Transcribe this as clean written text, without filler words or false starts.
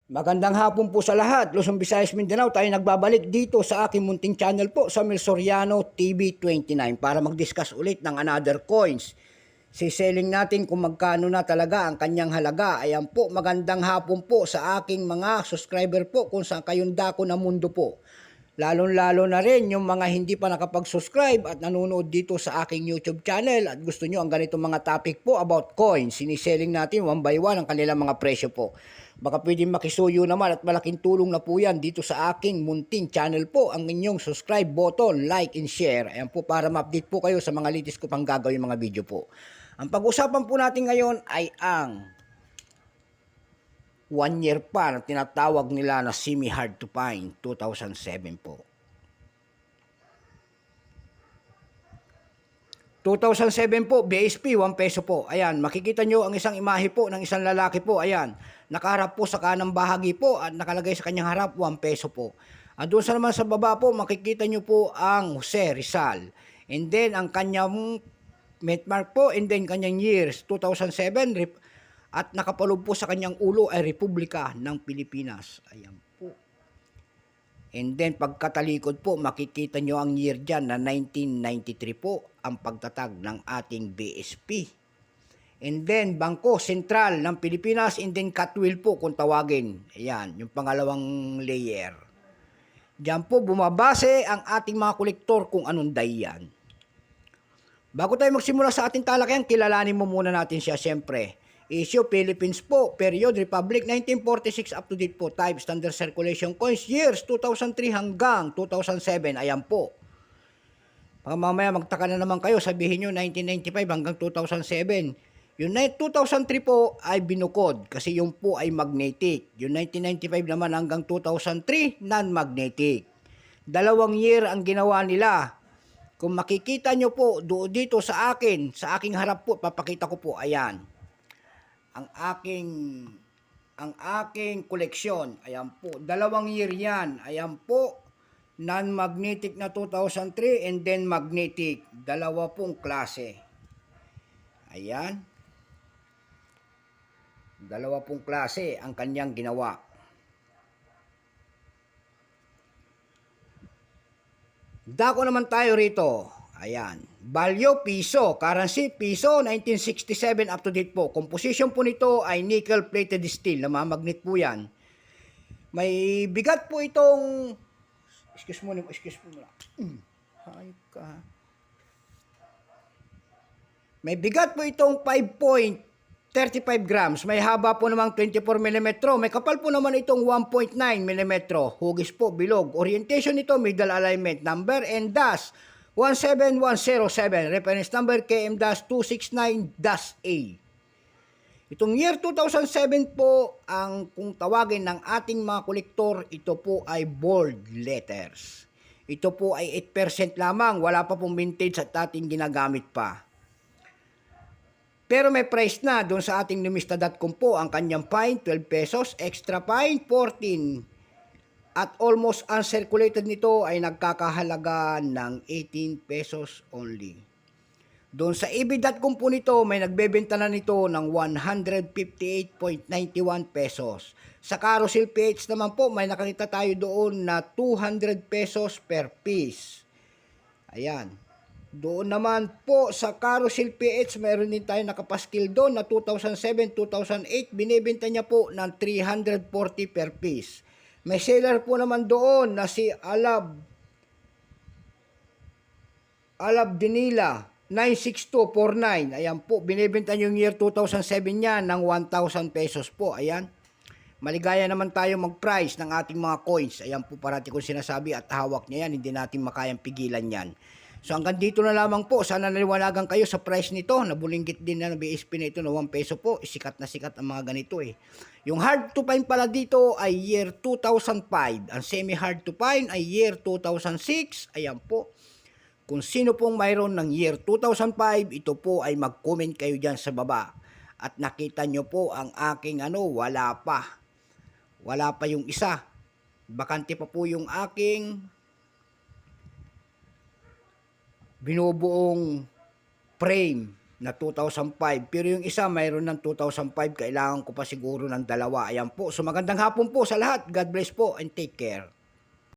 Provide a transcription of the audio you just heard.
Magandang hapon po sa lahat. Luzon, Visayas, Mindanao. Tayo nagbabalik dito sa aking munting channel po sa Mel Soriano TV29 para mag-discuss ulit ng another coins. Siselling natin kung magkano na talaga ang kanyang halaga. Ayan po, magandang hapon po sa aking mga subscriber po kung saan kayong dako na mundo po. Lalong-lalo na rin yung mga hindi pa nakapag-subscribe at nanonood dito sa aking YouTube channel at gusto nyo ang ganitong mga topic po about coins. Siniselling natin one by one ang kanilang mga presyo po. Baka pwedeng makisuyo naman at malaking tulong na po yan dito sa aking munting channel po. Ang inyong subscribe button, like and share. Ayan po para ma-update po kayo sa mga latest ko pang gagawin mga video po. Ang pag-usapan po natin ngayon ay ang 1 year pa na tinatawag nila na semi-hard to find, 2007 po. 2007 po, BSP, 1 peso po. Ayan, makikita nyo ang isang imahe po ng isang lalaki po. Ayan, nakaharap po sa kanang bahagi po at nakalagay sa kanyang harap, 1 peso po. At doon sa naman sa baba po, makikita nyo po ang Jose Rizal. And then, ang kanyang mark po, and then kanyang years, 2007, at nakapaloob po sa kanyang ulo ay Republika ng Pilipinas. Ayan po. And then pagkatalikod po, makikita nyo ang year dyan na 1993 po ang pagtatag ng ating BSP. And then Bangko Sentral ng Pilipinas, and then Catwill po kung tawagin. Ayan, yung pangalawang layer. Diyan po bumabase ang ating mga kolektor kung anong dayan. Bago tayo magsimula sa ating talakayan, kilalanin mo muna natin siya siyempre. Issue Philippines po, period Republic 1946 up to date po, type standard circulation coins, years 2003 hanggang 2007, ayan po. Mamaya magtaka na naman kayo, sabihin nyo 1995 hanggang 2007. Yung 2003 po ay binukod kasi yung po ay magnetic. Yung 1995 naman hanggang 2003, non-magnetic. 2 year ang ginawa nila. Kung makikita nyo po dito sa akin, sa aking harap po, papakita ko po, ayan. Ang aking koleksyon, ayan po, 2 year yan, ayan po, non-magnetic na 2003 and then magnetic, 2 pong klase, ayan, 2 pong klase ang kanyang ginawa. Dako naman tayo rito. Ayan. Value, piso. Currency, piso, 1967 up to date po. Composition po nito ay nickel-plated steel. Namamagnet po yan. May bigat po itong... Excuse mo muna. Hay ka. May bigat po itong 5.35 grams. May haba po namang 24 mm. May kapal po naman itong 1.9 mm. Hugis po, bilog. Orientation nito, middle alignment. Number and dash 17107. Reference number KM-269-A. Itong year 2007 po, ang kung tawagin ng ating mga kolektor, ito po ay bold letters. Ito po ay 8% lamang. Wala pa pong vintage at ating ginagamit pa. Pero may price na doon sa ating numista.com po. Ang kanyang fine, 12 pesos. Extra fine, 14. At almost uncirculated nito ay nagkakahalaga ng 18 pesos only. Doon sa ebay.com po nito, may nagbebenta na nito ng 158.91 pesos. Sa Carousel PH naman po, may nakakita tayo doon na 200 pesos per piece. Ayan. Doon naman po sa Carousel PH, mayroon din tayo nakapaskil doon na 2007-2008. Binibenta niya po ng 340 per piece. May seller po naman doon na si Alab Dinila 96249. Ayan po, binibenta yung year 2007 niya ng 1,000 pesos po. Ayan. Maligaya naman tayo mag-price ng ating mga coins. Ayan po parati kong sinasabi at hawak niya yan. Hindi natin makayang pigilan yan. So hanggang dito na lamang po. Sana naliwanagan kayo sa price nito. Nabulinggit din na BSP na ito na 1 peso po. Sikat na sikat ang mga ganito eh. Yung hard to find pala dito ay year 2005. Ang semi-hard to find ay year 2006. Ayan po. Kung sino pong mayroon ng year 2005, ito po ay mag-comment kayo dyan sa baba. At nakita nyo po ang aking wala pa. Wala pa yung isa. Bakante pa po yung aking binubuong frame na 2005. Pero yung isa mayroon ng 2005, kailangan ko pa siguro ng dalawa. Ayan po. So magandang hapon po sa lahat. God bless po and take care.